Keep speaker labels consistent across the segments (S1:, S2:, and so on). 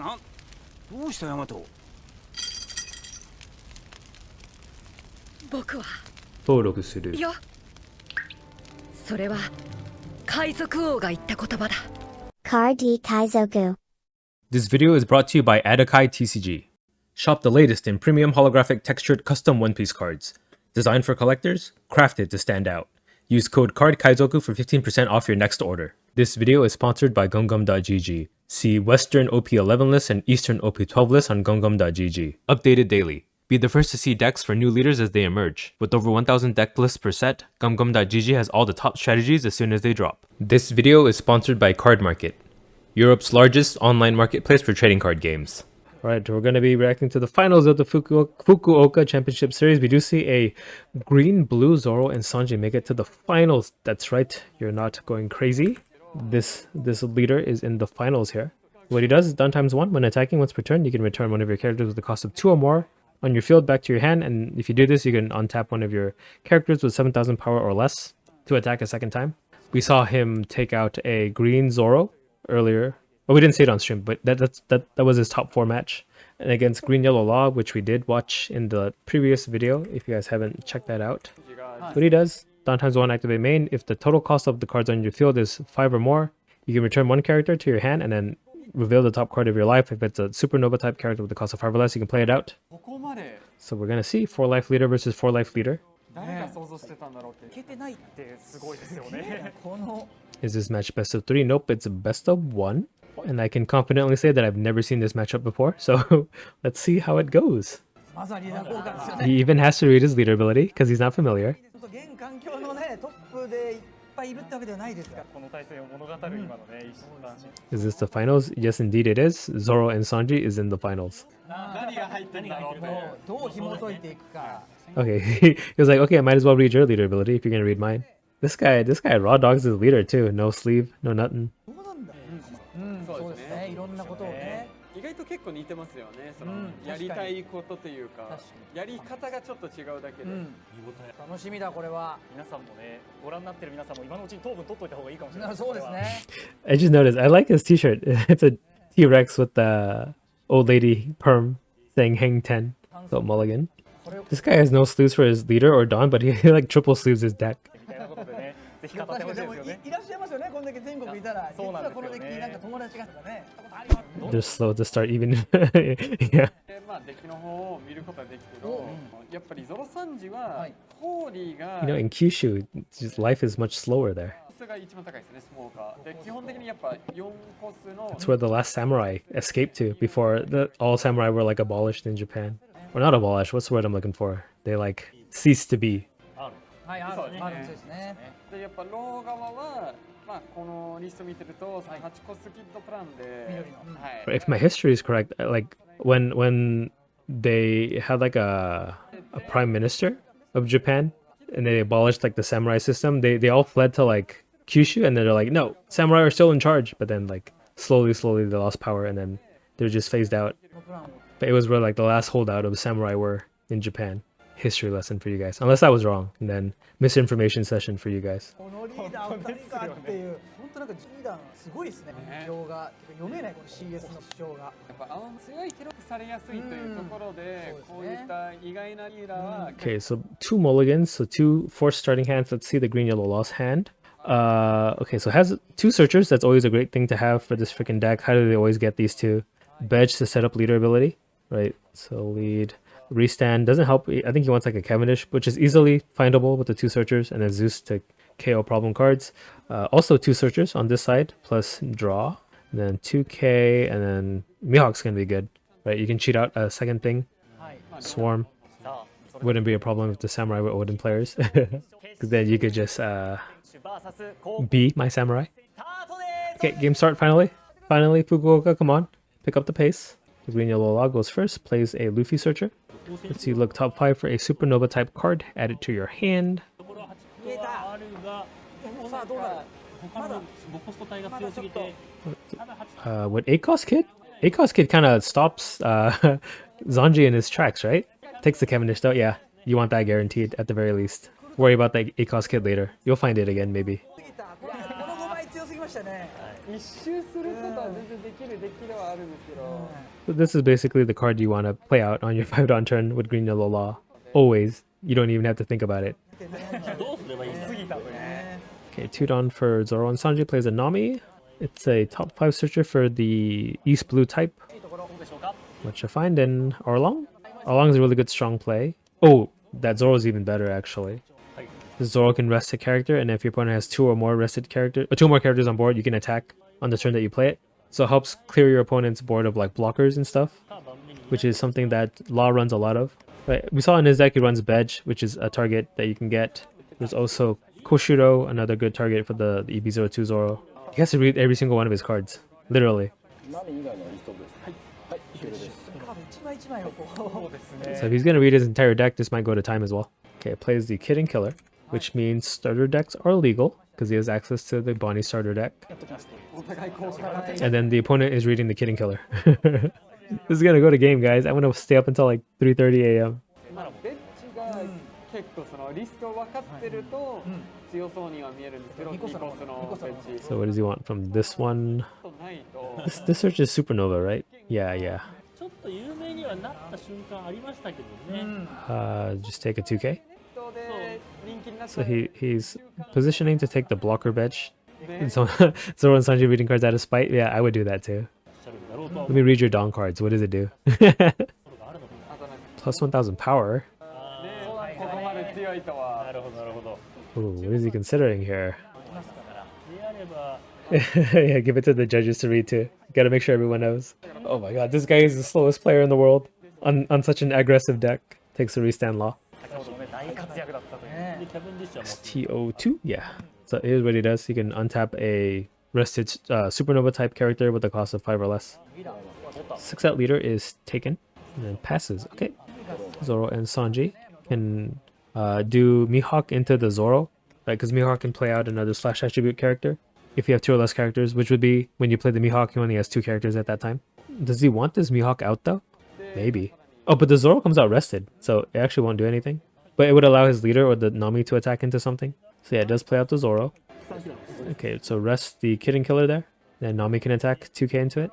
S1: どうしたヤマト。
S2: 僕は
S3: 登録する。
S2: いや、それは海賊王が言った言葉だ。
S4: Car D Kaizoku.
S3: This video is brought to you by Adakai TCG. Shop the latest in premium holographic textured custom One Piece cards. Designed for collectors, crafted to stand out. Use code CARDKaizoku for 15% off your next order. This video is sponsored by Gungam.gg. See Western OP11 list and Eastern OP12 list on Gungam.gg. Updated daily. Be the first to see decks for new leaders as they emerge. With over 1,000 deck lists per set, Gungam.gg has all the top strategies as soon as they drop. This video is sponsored by Card Market, Europe's largest online marketplace for trading card games. Alright, we're going to be reacting to the finals of the Fukuoka Championship Series. We do see a green, blue Zoro and Sanji make it to the finals. That's right, you're not going crazy. This leader is in the finals here. What he does is done times 1. When attacking once per turn, you can return one of your characters with the cost of 2 or more on your field back to your hand. And if you do this, you can untap one of your characters with 7,000 power or less to attack a second time. We saw him take out a green Zoro earlier. Well, we didn't see it on stream, but that was his top 4 match. And against Green Yellow Law, which we did watch in the previous video, if you guys haven't checked that out. What he does, down times 1 activate main. If the total cost of the cards on your field is 5 or more, you can return 1 character to your hand and then reveal the top card of your life. If it's a supernova type character with the cost of 5 or less, you can play it out. So we're gonna see 4 life leader versus 4 life leader. Is this match best of 3? Nope, it's best of 1. And I can confidently say that I've never seen this matchup before, so let's see how it goes. He even has to read his leader ability because he's not familiar. Is this the finals? Yes, indeed it is. Zoro and Sanji is in the finals. Okay, he was like, okay, I might as well read your leader ability if you're gonna read mine. This guy raw dogs his leader too. No sleeve, no nothing.
S5: 意外と結構似てますよね。そのやりたいことというか、やり方がちょっと違うだけで。
S6: 楽しみだこれは。皆さんもね、ご覧になってる皆さんも今のうちに糖分取っといた方がいいかもしれない。そうですね。
S3: I just noticed, I like his t-shirt. It's a T-Rex with the old lady perm saying hang 10. So Mulligan. This guy has no sleeves for his leader or Dawn, but he like triple sleeves his deck.
S6: ぜひ語ってほしいですよね。いらっしゃいますよね。こんだけ全国いたら、実はこのデッキなんか友達がとかね。
S3: They're slow to start even. Yeah.
S5: まあデッキの方を見ることはできるけど、やっぱりゾロサンジはホーリーが
S3: You know, in Kyushu, just life is much slower there.
S5: が一番高いですね、スモーカー。で基本的にやっぱ4コスの
S3: That's where the last samurai escaped to before all samurai were like abolished in Japan. Or not abolished, what's the word I'm looking for? They like ceased to be.
S6: はい、あるですね。
S5: でやっぱロー側はまあこのリスト見てると8コスキッドプランで、はい。
S3: If my history is correct, like when they had like a prime minister of Japan and they abolished like the samurai system, they all fled to like Kyushu and then they're like, no, samurai are still in charge. But then like slowly they lost power and then they're just phased out. But it was where like the last holdout of samurai were in Japan. History lesson for you guys, unless I was wrong, and then misinformation session for you guys. Okay, so 2 mulligans, so 2 forced starting hands. Let's see the green yellow lost hand. Okay, so it has 2 searchers. That's always a great thing to have for this freaking deck. How do they always get these 2? Bedge to set up leader ability, right? So lead. Restand doesn't help. I think he wants like a Cavendish, which is easily findable with the 2 searchers, and then Zeus to KO problem cards. Also 2 searchers on this side, plus draw, and then 2K, and then Mihawk's gonna be good, right? You can cheat out a second thing. Swarm wouldn't be a problem with the Samurai with Odin players, because then you could just be my Samurai. Okay, game start finally. Finally, Fukuoka, come on, pick up the pace. The green yellow log goes first, plays a Luffy searcher. Let's see, look top 5 for a supernova type card. Add it to your hand. What ACOS Kid? ACOS Kid kind of stops Zonji in his tracks, right? Takes the Cavendish though, yeah. You want that guaranteed at the very least. Worry about the ACOS Kid later. You'll find it again, maybe.
S5: 一周することは全然できるデッキではあるんですけど、
S3: So this is basically the card you want to play out on your 5-don turn with green yellow law. Always. You don't even have to think about it.
S6: どうすればいいんだ。過ぎたというね。
S3: Okay, 2-don for Zoro and Sanji plays a Nami. It's a top 5 searcher for the East Blue type,
S6: いいところでしょうか。
S3: which I find in Arlong. Arlong is a really good strong play. Oh, that Zoro's even better actually.
S6: はい。
S3: Zoro can rest a character, and if your opponent has 2 or more rested characters, or 2 more characters on board, you can attack on the turn that you play it. So it helps clear your opponent's board of like blockers and stuff, which is something that Law runs a lot of. But we saw in his deck he runs Bedge, which is a target that you can get. There's also Koshiro, another good target for the EB02 Zoro. He has to read every single one of his cards, literally.
S6: カード一枚一枚をこうですね。
S3: So if he's gonna read his entire deck, this might go to time as well. Okay, it plays the Kid and Killer, which means starter decks are legal because he has access to the Bonnie starter deck.
S6: やっときました。
S5: お互い交換が
S3: And then the opponent is reading the Kid and Killer. This is gonna go to game, guys. I'm gonna stay up until like 3:30 a.m.
S5: ベッチが結構そのリストを分かってると強そうには見えるんですけど、ニコスのベッチ
S3: So what does he want from this one?
S5: ないと
S3: This search is Supernova, right? Yeah, yeah.
S1: ちょっと有名にはなった瞬間ありましたけどね。
S3: Just take a 2K.
S5: 人で人気になった
S3: So he's positioning to take the blocker bedge. So Zoro and Sanji reading cards out of spite. Yeah, I would do that too.
S1: おっしゃるんだろうとは
S3: Let
S1: 思う
S3: me read your Dawn cards. What does it do?
S1: ところがあるのか
S5: あとなんか
S3: Plus 1000 power.
S5: ねここまで強いと
S1: な。
S5: は
S1: なるほどなるほど。
S3: Ooh, what is he considering here?
S1: であれば
S3: Yeah, give it to the judges to read too. Gotta make sure everyone knows. Oh my god, this guy is the slowest player in the world on such an aggressive deck. Takes the restand law.
S6: 先ほどもね大活躍だったというね。
S1: でキャベンディッシュはもう
S3: STO2? Yeah. So here's what he does. He can untap a rested supernova type character with a cost of 5 or less. 6 out leader is taken and then passes. Okay. Zoro and Sanji can do Mihawk into the Zoro, right? Because Mihawk can play out another slash attribute character if you have 2 or less characters, which would be when you play the Mihawk, he only has 2 characters at that time. Does he want this Mihawk out though? Maybe. Oh, but the Zoro comes out rested, so it actually won't do anything. But it would allow his leader or the Nami to attack into something. So yeah, it does play out the Zoro. Okay, so rest the Kid and Killer there. Then Nami can attack 2k into it.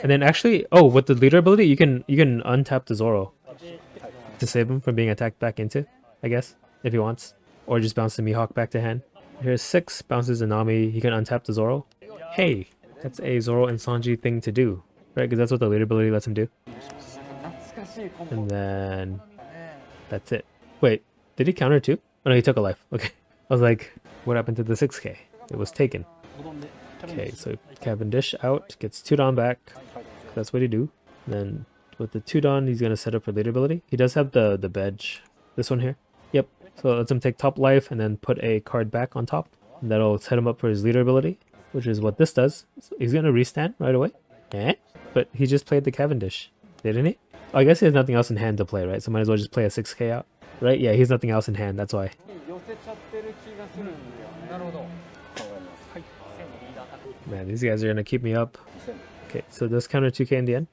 S3: And then actually, oh, with the leader ability, you can untap the Zoro to save him from being attacked back into, I guess, if he wants. Or just bounce the Mihawk back to hand. Here's 6, bounces the Nami, he can untap the Zoro. Hey, that's a Zoro and Sanji thing to do, right? Because that's what the leader ability lets him do.
S5: 懐かしいコンボ
S3: And then that's it. Wait, did he counter too? Oh no, he took a life. Okay. I was like, what happened to the 6k? It was taken. Okay, so Cavendish out, gets 2-don back. That's what he do. Then with the 2-don, he's gonna set up for leader ability. He does have the bedge. This one here. Yep. So it lets him take top life and then put a card back on top. And that'll set him up for his leader ability, which is what this does. So he's gonna restand right away. Eh? But he just played the Cavendish, didn't he? Oh, I guess he has nothing else in hand to play, right? So might as well just play a 6k out. Right? Yeah, he has nothing else in hand, that's why.
S5: 寄せちゃってる気がするんだよね。
S6: なるほど。はい。線のリーダータク。
S3: Man, these guys are gonna keep me up. Okay, so does counter 2k in the end.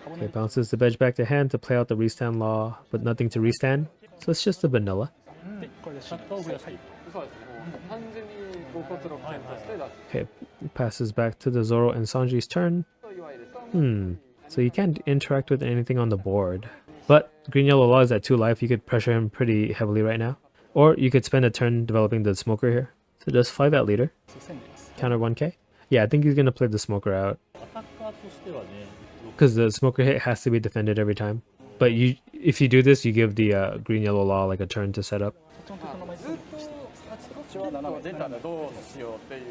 S3: Okay, bounces the bedge back to hand to play out the restand law, but nothing to restand. So it's just a vanilla.
S1: シャッターを増やしていく。
S5: そうですね。もう単純に5コス6点として出す
S3: Okay, passes back to the Zoro and Sanji's turn.
S5: といわゆる
S3: So you can't interact with anything on the board. But Green Yellow Law is at 2 life, you could pressure him pretty heavily right now. Or you could spend a turn developing the Smoker here. So just 5 out leader. Counter 1k. Yeah, I think he's gonna play the Smoker out.
S1: アタッカーとしてはね、
S3: Because the Smoker hit has to be defended every time. But if you do this, you give the Green Yellow Law like a turn to set up.
S5: ずっと出たらどうしようっていう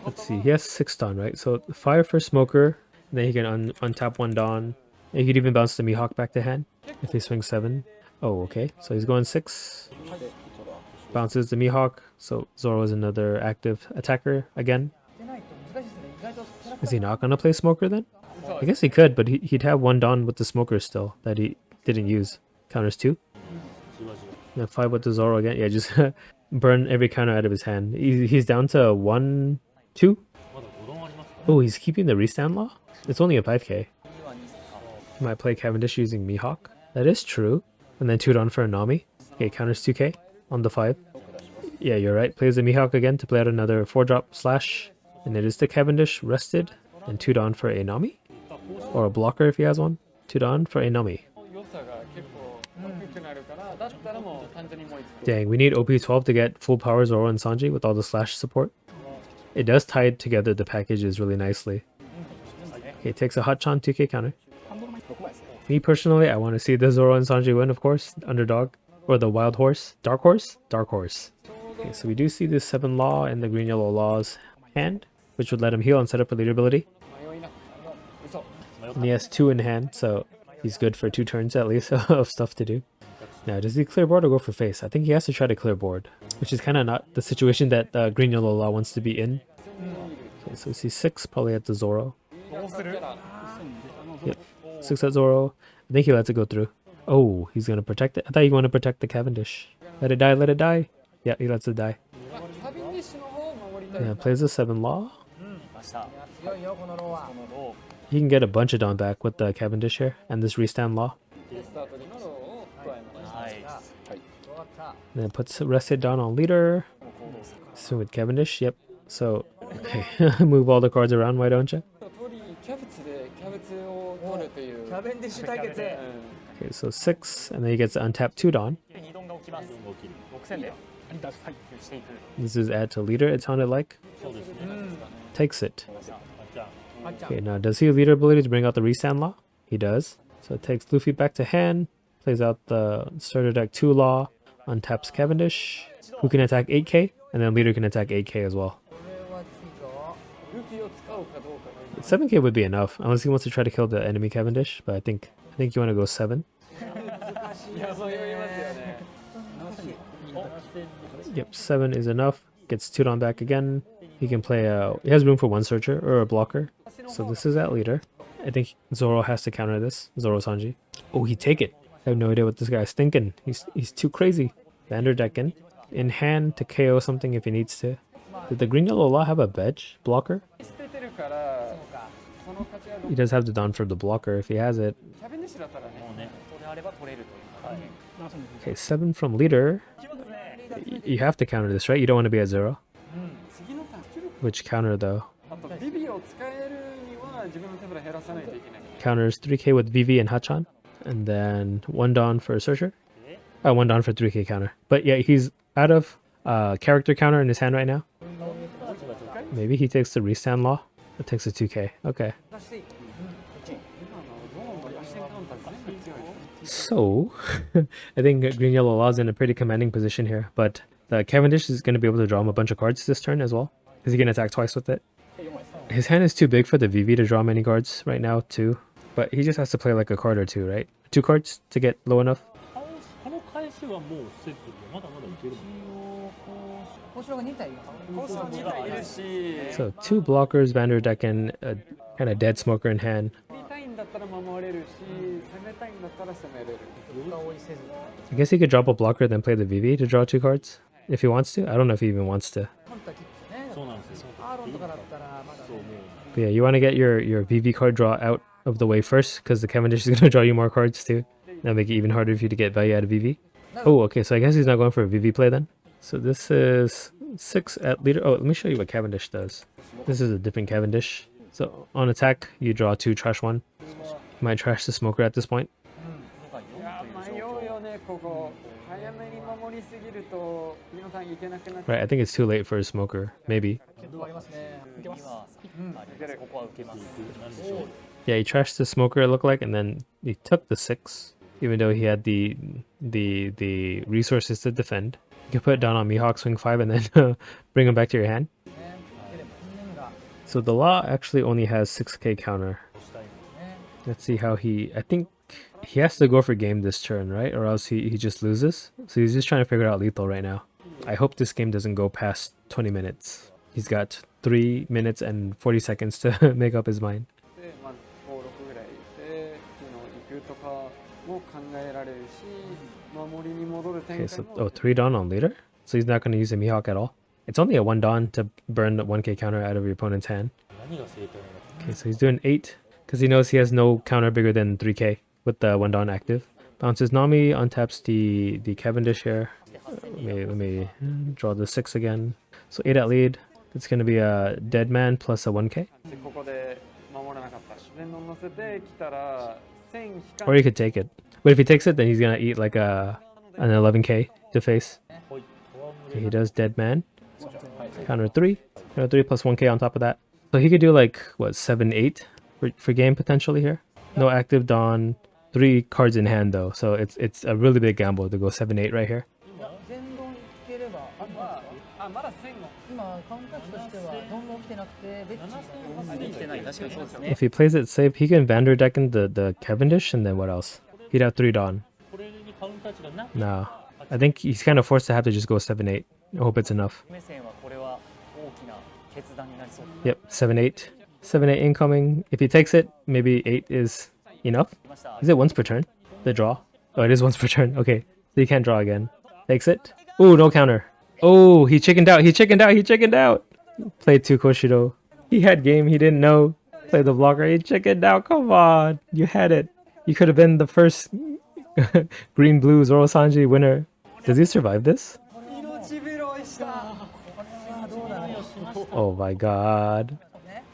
S3: Let's see, he has 6 Dawn, right? So 5 for Smoker, then he can untap 1 Dawn. And he could even bounce the Mihawk back to hand if he swings 7. Oh, okay. So he's going 6. Bounces the Mihawk. So Zoro is another active attacker again.
S6: 出ないと難しいですね。意外とキャラクター
S3: Is he not going to play Smoker then? I guess he could, but he'd have 1 Dawn with the Smoker still that he didn't use. Counters 2.
S1: じわじわ。
S3: And 5 with the Zoro again. Yeah, just burn every counter out of his hand. He's down to 1, 2.
S1: まだ5段ありますか
S3: Oh, he's keeping the restand law? It's only a 5k. Might play Cavendish using Mihawk. That is true. And then 2 Dawn for a Nami. Okay, counters 2k on the 5. Yeah, you're right. Plays the Mihawk again to play out another 4-drop slash And it is the Cavendish rested and 2 Dawn for a Nami? Or a blocker if he has one. 2 Dawn for a Nami.
S5: 良さが結構大きくなるからだったらもう単純にもう一個
S3: Dang, we need OP12 to get full power Zoro and Sanji with all the slash support. It does tie together the packages really nicely. Okay, takes a Hotchan 2k counter. Me personally, I want to see the Zoro and Sanji win, of course. Underdog. Or the Wild Horse. Dark Horse? Dark Horse. Okay, so we do see the 7 Law and the Green Yellow Law's hand, which would let him heal and set up for leader ability.
S5: 迷いな嘘
S3: And he has 2 in hand, so he's good for 2 turns at least of stuff to do. Now, does he clear board or go for face? I think he has to try to clear board, which is kind of not the situation that Green Yellow Law wants to be in. Okay, so we see 6 probably at the Zoro.
S6: どうする
S3: Yep, 6 at Zoro. I think he lets it go through. Oh, he's gonna protect it. I thought you want to protect the Cavendish. Let it die, let it die. Yeah, he lets it die.
S5: キャビンディッシュの方を守りたい
S3: Yeah, plays the 7 Law.
S6: 出した強いよこのローはこのロ
S3: He can get a bunch of Dawn back with the Cavendish here and this restand Law.
S5: スタートにローを加えました
S6: ーナイス
S3: And then puts rested Dawn on leader. So with Cavendish, yep. So, okay, move all the cards around, why don't you?
S5: 取りキャベツでキャベツを取るという
S6: キャベンディッシュ対決
S3: Okay, so 6, and then he gets to untap 2 Dawn.
S6: 2ドンが起きます6000だよしていく
S3: This is add to leader, it sounded like.
S1: そうですね。
S3: Takes it.
S1: じゃあ
S3: Okay, now does he have leader ability to bring out the restand Law? He does. So it takes Luffy back to hand, plays out the starter deck 2 Law, untaps Cavendish, who can attack 8k, and then leader can attack 8k as well.
S6: これはきついぞ
S5: ルフィを使うかどうかが
S3: 7k would be enough, unless he wants to try to kill the enemy Cavendish, but I think you want to go 7.
S5: いやそう言いますよね
S3: Yep, 7 is enough. Gets 2 Dawn back again. He can play he has room for 1 searcher or a blocker. So this is at leader. I think Zoro has to counter this. Zoro Sanji. Oh, he take it. I have no idea what this guy's thinking. He's too crazy. Vanderdecken. In hand to KO something if he needs to. Did the Green Yellow Law have a bench blocker?
S5: 捨ててるからその価値は
S3: He does have the Dawn for the blocker if he has it.
S5: キャビンディッシュだったらね
S1: もうね。
S6: それあれば取れるという
S3: Okay, 7 from leader. You have to counter this, right? You don't want to be at 0.
S5: 次のターン出力
S3: Which counter though?
S5: あとビビを使えるには自分の手札減らさないといけない
S3: Counters 3k with VV and Hachan. And then 1 Dawn for a searcher. 1 Dawn for 3k counter. But yeah, he's out of character counter in his hand right now. Maybe he takes the restand Law. It takes a 2k. Okay.
S6: 出していい
S5: 今のゾーンの螺旋カウンター全部強い
S3: So, I think Green Yellow Law is in a pretty commanding position here. But the Cavendish is going to be able to draw him a bunch of cards this turn as well. Is he going to attack twice with it? His hand is too big for the VV to draw many cards right now too. But he just has to play like a card or 2, right? 2 cards to get low enough.
S1: この返しはもうセットでまだまだいけるもん。
S6: 後ろが2体いる
S5: コース2体いるし
S3: So 2 blockers, Vanderdecken, a kind of dead smoker in hand.
S5: 守りたいんだったら守れるし攻めたいんだったら攻めれる
S6: 多いせず
S3: I guess he could drop a blocker then play the VV to draw 2 cards. If he wants to. I don't know if he even wants to.
S6: 本当は切ってね
S1: そうなんですよ。
S6: アーロンとかだったらまだ
S1: そうもう
S3: But yeah, you want to get your VV card draw out of the way first because the Cavendish is going to draw you more cards too. That'll make it even harder for you to get value out of VV. Oh, okay, so I guess he's not going for a VV play then. So this is 6 at leader. Oh, let me show you what Cavendish does. This is a different Cavendish. So on attack, you draw 2, trash 1. You might trash the smoker at this point.
S5: いや迷うよねここ早めに守りすぎると次のターンいけなくなっちゃ
S3: Right, I think it's too late for a smoker. Maybe.
S6: 結構ありますねいけます
S1: ここは受けます。なんでしょう。
S3: Yeah, he trashed the smoker, it looked like, and then he took the 6, even though he had the resources to defend. You could put it down on Mihawk, swing 5, and then bring him back to your hand.
S6: ねでも本人が
S3: So the law actually only has 6k counter.
S6: ね
S3: Let's see how I think he has to go for game this turn, right? Or else he just loses. So he's just trying to figure out lethal right now. I hope this game doesn't go past 20 minutes. He's got 3 minutes and 40 seconds to make up his mind.
S5: で、まあ、5、6ぐらいで行くとかも考えられるし守りに戻る展
S3: Okay,
S5: 開
S3: so
S5: も
S3: 3 Dawn on leader? So he's not going to use a Mihawk at all? It's only a 1 Dawn to burn the 1k counter out of your opponent's hand.
S1: 何が正解なのか。
S3: Okay, so he's doing 8 because he knows he has no counter bigger than 3k with the 1 Dawn active. Bounces Nami, untaps the Cavendish here. Let me draw the 6 again. So 8 at lead. It's gonna be a dead man plus a 1k.
S5: でここで守らなかった全能乗せてきたら1000引か
S3: Or he could take it. But if he takes it, then he's gonna eat like an 11k to face. Okay, he does dead man. Counter 3. Counter 3 plus 1k on top of that. So he could do like, what, 7-8 for game potentially here? No active Dawn. 3 cards in hand though, so it's a really big gamble to go 7-8 right here.
S6: 全論いければ
S5: あまだ1000の
S6: 今カウンター値としてはどんどん来てなくてベッチできてない確かにそうですね
S3: If he plays it safe, he can Vander deck in the Cavendish, and then what else? He'd have 3 Dawn.
S1: これにカウンター値がなく
S3: Nah. I think he's kind of forced to have to just go 7-8. I hope it's enough.
S6: 目線はこれは大きな決断になりそう
S3: Yep, 7-8. 7-8 incoming. If he takes it, maybe 8 is enough. Is it once per turn? The draw? Oh, it is once per turn. Okay. So he can't draw again. Takes it. Ooh, no counter. Oh, he chickened out. He chickened out. He chickened out. Played 2 Koshido. He had game. He didn't know. Played the blocker. He chickened out. Come on. You had it. You could have been the first green-blue Zoro Sanji winner. Does he survive this?
S5: 命拾いした
S3: Oh my god.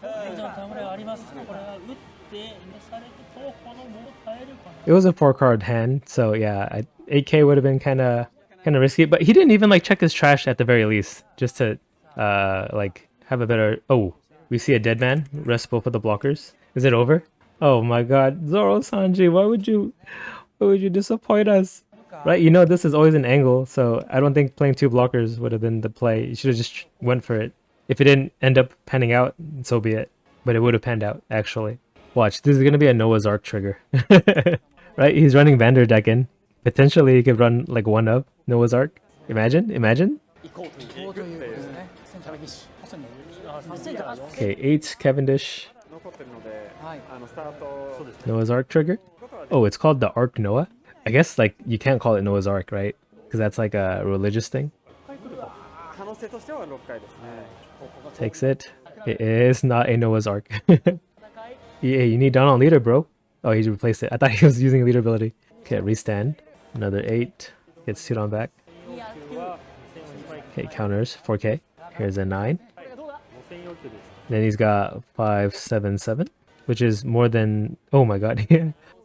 S1: 以上のタイムラインがあります。これは打って召されてとこのもう耐えるかな
S3: It was a 4-card hand, so yeah, 8k would have been kind of risky. But he didn't even like check his trash at the very least, just to like have a better. Oh, we see a dead man. Rest both of the blockers. Is it over? Oh my god, Zoro Sanji, why would you disappoint us? Right, you know this is always an angle, so I don't think playing 2 blockers would have been the play. You should have just went for it. If it didn't end up panning out, so be it. But it would have panned out, actually. Watch, this is going to be a Noah's Ark trigger. Right, he's running Vander deck in. Potentially he could run like 1-up Noah's Ark. Imagine.
S6: 行こうということですねセンターメキシ
S3: Okay, 8 Cavendish.
S5: 残ってるので、
S6: はい
S5: スタート
S3: Noah's Ark trigger? Oh, it's called the Ark Noah? I guess like you can't call it Noah's Ark, right? Because that's like a religious thing.
S5: 可能性としては6回ですね
S3: Takes it. It is not a Noah's Ark. Yeah, you need down on leader, bro. Oh, he replaced it. I thought he was using leader ability. Okay, restand. Another 8. Gets 2 on back. Okay, counters. 4k. Here's a 9. Then he's got 5-7-7, which is more than. Oh my god.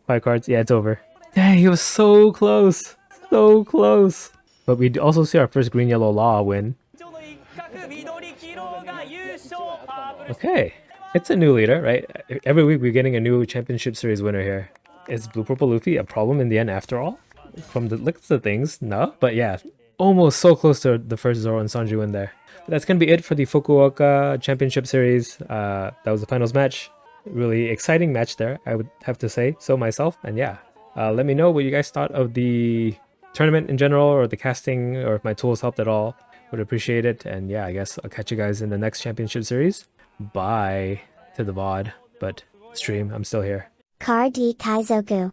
S3: 5 cards. Yeah, it's over. Dang, he was so close. So close. But we also see our first green yellow law win. Okay. It's a new leader, right? Every week we're getting a new championship series winner here. Is Blue Purple Luffy a problem in the end after all? From the looks of things, no. But yeah, almost so close to the first Zoro and Sanji win there. But that's going to be it for the Fukuoka Championship Series. That was the finals match. Really exciting match there, I would have to say so myself. And yeah, let me know what you guys thought of the tournament in general, or the casting, or if my tools helped at all. Would appreciate it. And yeah, I guess I'll catch you guys in the next championship series. Bye to the VOD, but stream, I'm still here.
S4: Car D Kaizoku.